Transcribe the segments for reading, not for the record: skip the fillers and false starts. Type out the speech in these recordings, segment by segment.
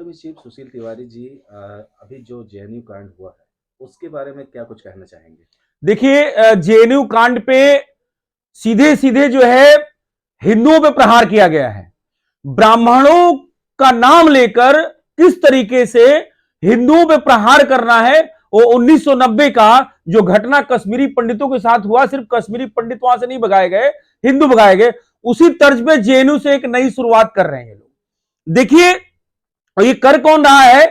Army chief सुशील तिवारी जी अभी जो JNU कांड हुआ है उसके बारे में क्या कुछ कहना चाहेंगे? देखिए, जेएनयू कांड पे सीधे सीधे जो है हिंदुओं पे प्रहार किया गया है। ब्राह्मणों का नाम लेकर किस तरीके से हिंदुओं पे प्रहार करना है, वो 1990 का जो घटना कश्मीरी पंडितों के साथ हुआ, सिर्फ कश्मीरी पंडित वहां से नहीं भगाए गए, हिंदू भगाए गए। उसी तर्ज पे जेएनयू से एक नई शुरुआत कर रहे हैं लोग। देखिए, ये कर कौन रहा है?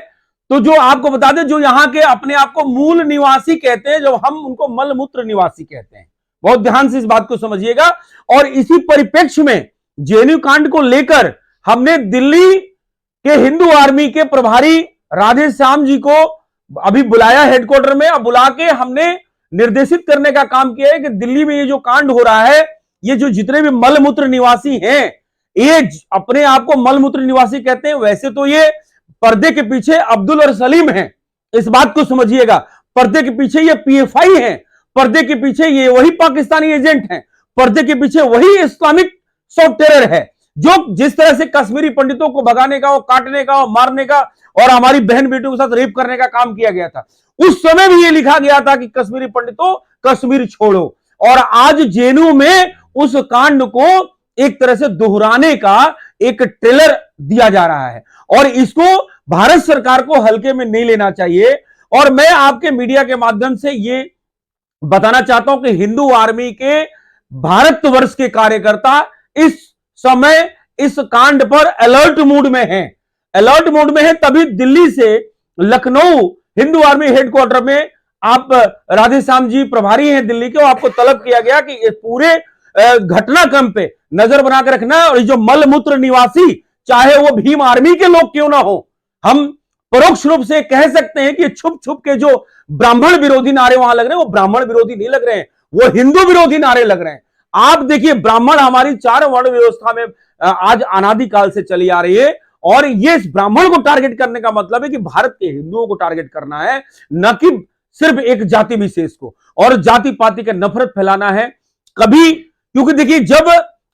तो जो आपको बता दें, जो यहां के अपने आप को मूल निवासी कहते हैं, जब हम उनको मलमूत्र निवासी कहते हैं। बहुत ध्यान से इस बात को समझिएगा। और इसी परिप्रेक्ष्य में जेएनयू कांड को लेकर हमने दिल्ली के हिंदू आर्मी के प्रभारी राधे श्याम जी को अभी बुलाया हेडक्वार्टर में। अब बुला के हमने निर्देशित करने का काम किया है कि दिल्ली में ये जो कांड हो रहा है, ये जो जितने भी मलमूत्र निवासी हैं, ये अपने आप को मलमूत्र निवासी कहते हैं। वैसे तो ये पर्दे के पीछे अब्दुल और सलीम हैं, इस बात को समझिएगा। पर्दे के पीछे ये पीएफआई हैं, पर्दे के पीछे ये वही पाकिस्तानी एजेंट हैं, पर्दे के पीछे वही इस्लामिक सॉफ्ट टेरर है, जो जिस तरह से कश्मीरी पंडितों को भगाने का, वो काटने का, वो मारने का और हमारी बहन बेटियों के साथ रेप करने का काम किया गया था। उस समय भी ये लिखा गया था कि कश्मीरी पंडितों कश्मीर छोड़ो। और आज जेएनयू में उस कांड को एक तरह से दोहराने का एक ट्रेलर दिया जा रहा है, और इसको भारत सरकार को हल्के में नहीं लेना चाहिए। और मैं आपके मीडिया के माध्यम से ये बताना चाहता हूं कि हिंदू आर्मी के भारतवर्ष के कार्यकर्ता इस समय इस कांड पर अलर्ट मूड में हैं। अलर्ट मूड में है, तभी दिल्ली से लखनऊ हिंदू आर्मी हेडक्वार्टर में आप राधेश्याम जी प्रभारी हैं दिल्ली के, आपको तलब किया गया कि इस पूरे घटनाक्रम पे नजर बनाकर रखना। और जो मलमूत्र निवासी, चाहे वो भीम आर्मी के लोग क्यों ना हो, हम परोक्ष रूप से कह सकते हैं कि छुप छुप के जो ब्राह्मण विरोधी नारे वहां लग रहे हैं, वो ब्राह्मण विरोधी नहीं लग रहे हैं, वो हिंदू विरोधी नारे लग रहे हैं। आप देखिए, ब्राह्मण हमारी 4 वर्ण व्यवस्था में आज अनादिकाल से चली आ रही है, और ये ब्राह्मण को टारगेट करने का मतलब है कि भारत के हिंदुओं को टारगेट करना है, न कि सिर्फ एक जाति विशेष को, और जाति पाति का नफरत फैलाना है कभी। क्योंकि देखिए, जब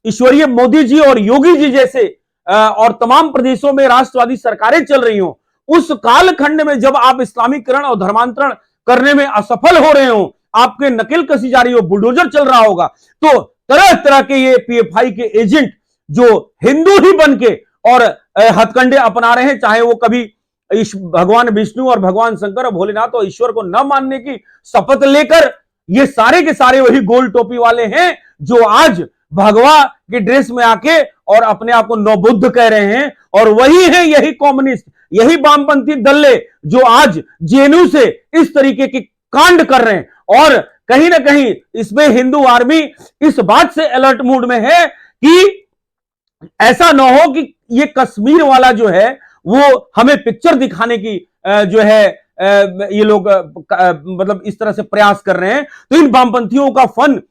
ईश्वरीय मोदी जी और योगी जी जैसे और तमाम प्रदेशों में राष्ट्रवादी सरकारें चल रही हो, उस कालखंड में जब आप इस्लामीकरण और धर्मांतरण करने में असफल हो रहे हो, आपके नकेल कसी जा रही हो, बुलडोजर चल रहा होगा, तो तरह तरह के ये पीएफआई के एजेंट जो हिंदू ही बन के और हथकंडे अपना रहे हैं, चाहे वो कभी भगवान विष्णु और भगवान शंकर और भोलेनाथ और ईश्वर को न मानने की शपथ लेकर, ये सारे के सारे वही गोल टोपी वाले हैं जो आज भगवा के ड्रेस में आके और अपने आप को नवबुद्ध कह रहे हैं। और वही है, यही कम्युनिस्ट, यही वामपंथी दल्ले जो आज जेएनयू से इस तरीके के कांड कर रहे हैं। और कहीं ना कहीं इसमें हिंदू आर्मी इस बात से अलर्ट मूड में है कि ऐसा ना हो कि ये कश्मीर वाला जो है वो हमें पिक्चर दिखाने की जो है ये लोग मतलब इस तरह से प्रयास कर रहे हैं। तो इन वामपंथियों का फन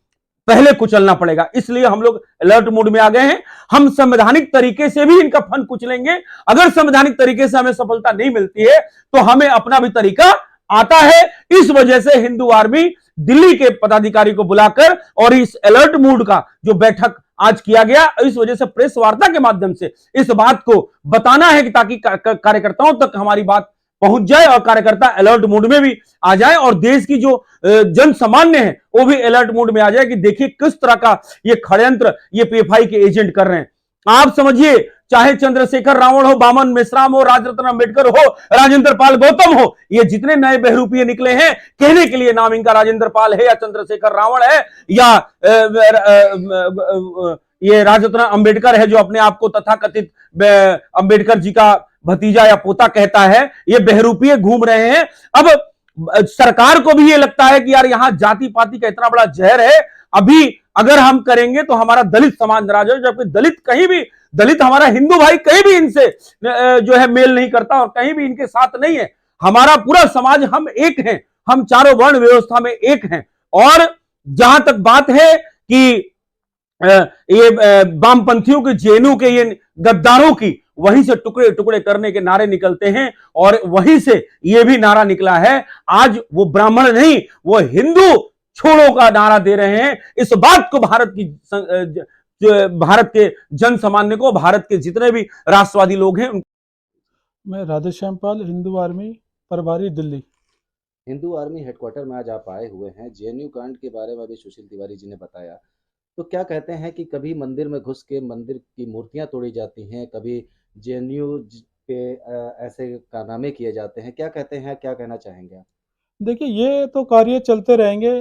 पहले कुचलना पड़ेगा, इसलिए हम लोग अलर्ट मूड में आ गए हैं। हम संवैधानिक तरीके से भी इनका फन कुचलेंगे। अगर संवैधानिक तरीके से हमें सफलता नहीं मिलती है तो हमें अपना भी तरीका आता है। इस वजह से हिंदू आर्मी दिल्ली के पदाधिकारी को बुलाकर और इस अलर्ट मूड का जो बैठक आज किया गया, इस वजह से प्रेस वार्ता के माध्यम से इस बात को बताना है कि ताकि कार्यकर्ताओं तक हमारी बात पहुंच जाए और कार्यकर्ता अलर्ट मूड में भी आ जाए, और देश की जो जन सामान्य है वो भी अलर्ट मूड में आ जाए कि देखिए किस तरह का ये षड्यंत्र ये पीएफआई के एजेंट कर रहे हैं। आप समझिए, चाहे चंद्रशेखर रावण हो, बामन मेश्राम हो, राजरत्न अंबेडकर हो, राजेंद्र पाल गौतम हो, ये जितने नए बहरूपीय निकले हैं, कहने के लिए नाम इनका राजेंद्र पाल है या चंद्रशेखर रावण है या ये राजरत्न अंबेडकर है जो अपने आप को तथाकथित अंबेडकर जी का भतीजा या पोता कहता है, ये बहरूपीय घूम रहे हैं। अब सरकार को भी ये लगता है कि यार यहां जाति पाति का इतना बड़ा जहर है, अभी अगर हम करेंगे तो हमारा दलित समाज नाराज हो, जबकि दलित कहीं भी, दलित हमारा हिंदू भाई कहीं भी इनसे जो है मेल नहीं करता और कहीं भी इनके साथ नहीं है। हमारा पूरा समाज, हम एक हैं, हम चारों वर्ण व्यवस्था में एक हैं। और जहां तक बात है कि ये वामपंथियों के, जेएनयू के ये गद्दारों की, वहीं से टुकड़े टुकड़े करने के नारे निकलते हैं, और वहीं से ये भी नारा निकला है। आज वो ब्राह्मण नहीं, वो हिंदू छोड़ो का नारा दे रहे हैं। इस बात को भारत के जन सामान्य को, भारत के जितने भी राष्ट्रवादी लोग हैं मैं राधेश्याम पाल, हिंदू आर्मी प्रभारी, दिल्ली। हिंदू आर्मी हेडक्वार्टर में आज आप आए हुए हैं। जेएनयू कांड के बारे में अभी सुशील तिवारी जी ने बताया। तो क्या कहते हैं कि कभी मंदिर में घुस के मंदिर की मूर्तियां तोड़ी जाती हैं, कभी जेएनयू पे ऐसे कारनामे किए जाते हैं। क्या कहते हैं, क्या कहना चाहेंगे आप? देखिए, ये तो कार्य चलते रहेंगे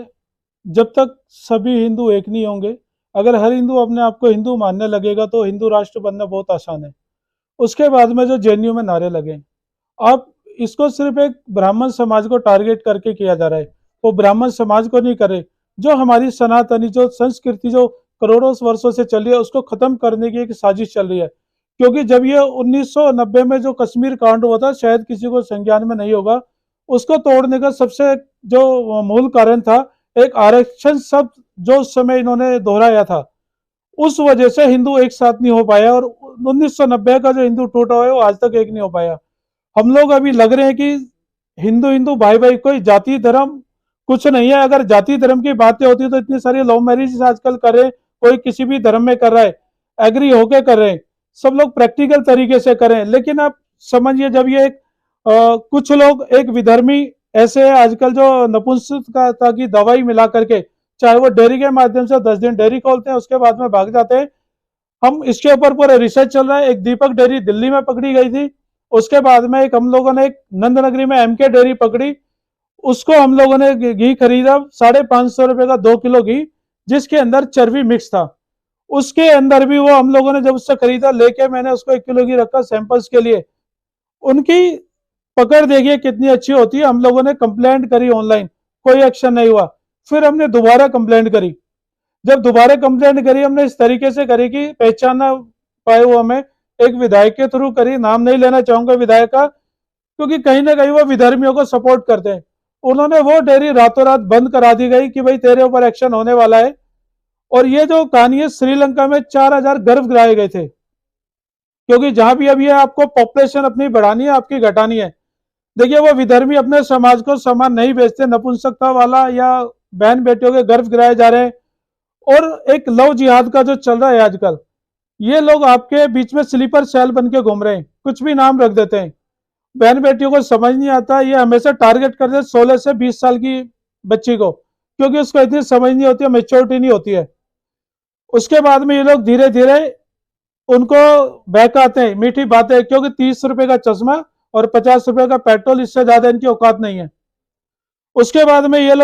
जब तक सभी हिंदू एक नहीं होंगे। अगर हर हिंदू अपने आप को हिंदू मानने लगेगा तो हिंदू राष्ट्र बनना बहुत आसान है। उसके बाद में जो जेएनयू में नारे लगे, अब इसको सिर्फ एक ब्राह्मण समाज को टारगेट करके किया जा रहा है। वो ब्राह्मण समाज को नहीं करे, जो हमारी सनातनी जो संस्कृति जो करोड़ों वर्षों से चल रही है उसको खत्म करने की एक साजिश चल रही है। क्योंकि जब ये 1990 में जो कश्मीर कांड हुआ था, शायद किसी को संज्ञान में नहीं होगा, उसको तोड़ने का सबसे जो मूल कारण था एक आरक्षण शब्द जो उस समय इन्होंने दोहराया था। उस वजह से हिंदू एक साथ नहीं हो पाया और 1990 का जो हिंदू टूटा हुआ है वो आज तक एक नहीं हो पाया। हम लोग अभी लग रहे हैं कि हिंदू हिंदू भाई भाई, कोई जाति धर्म कुछ नहीं है। अगर जाति धर्म की बातें होती तो इतनी सारी लव मैरिज आजकल कर रहे हैं, कोई किसी भी धर्म में कर रहा है, एग्री होके कर रहे हैं, सब लोग प्रैक्टिकल तरीके से करें। लेकिन आप समझिए, जब ये कुछ लोग एक विधर्मी ऐसे है आजकल जो नपुंसकता की दवाई मिला करके, चाहे वो डेयरी के माध्यम से 10 दिन डेयरी खोलते हैं उसके बाद में भाग जाते हैं। हम इसके ऊपर पूरा रिसर्च चल रहा है। एक दीपक डेयरी दिल्ली में पकड़ी गई थी, उसके बाद में एक हम लोगों ने एक नंदनगरी में एमके डेयरी पकड़ी, उसको हम लोगों ने घी खरीदा 550 रुपए का 2 किलो घी, जिसके अंदर चर्बी मिक्स था। उसके अंदर भी वो हम लोगों ने जब उससे खरीदा लेके, मैंने उसको 1 किलो घी रखा सैंपल्स के लिए। उनकी पकड़ देखिए कितनी अच्छी होती है। हम लोगों ने कंप्लेंट करी ऑनलाइन, कोई एक्शन नहीं हुआ। फिर हमने दोबारा कंप्लेंट करी। जब दोबारा कंप्लेंट करी हमने इस तरीके से करी कि पहचान ना पाए वो हमें, एक विधायक के थ्रू करी, नाम नहीं लेना चाहूंगा विधायक का, क्योंकि कहीं ना कहीं वो विधर्मियों को सपोर्ट करते हैं। उन्होंने वो डेयरी रातों रात बंद करा दी गई कि भाई तेरे ऊपर एक्शन होने वाला है। और ये जो कहानी है, श्रीलंका में 4,000 गर्भ गिराए गए थे। क्योंकि जहां भी अभी आपको पॉपुलेशन अपनी बढ़ानी है, आपकी घटानी है। देखिए, वो विधर्मी अपने समाज को सामान नहीं बेचते, नपुंसकता वाला या बहन बेटियों के गर्भ गिराए जा रहे हैं। और एक लव जिहाद का जो चल रहा है आजकल, ये लोग आपके बीच में स्लीपर सेल बन के घूम रहे हैं, कुछ भी नाम रख देते हैं। बहन बेटियों को समझ नहीं आता, ये हमेशा टारगेट करते हैं 16 से 20 साल की बच्ची को, क्योंकि उसको इतनी समझ नहीं होती है, मेच्योरिटी नहीं होती है। उसके बाद में ये लोग धीरे धीरे उनको बहकाते हैं, मीठी बातें, क्योंकि 30 रुपए का चश्मा और 50 रुपए का पेट्रोल, इससे ज्यादा इनकी औकात नहीं है। उसके बाद में ये लोग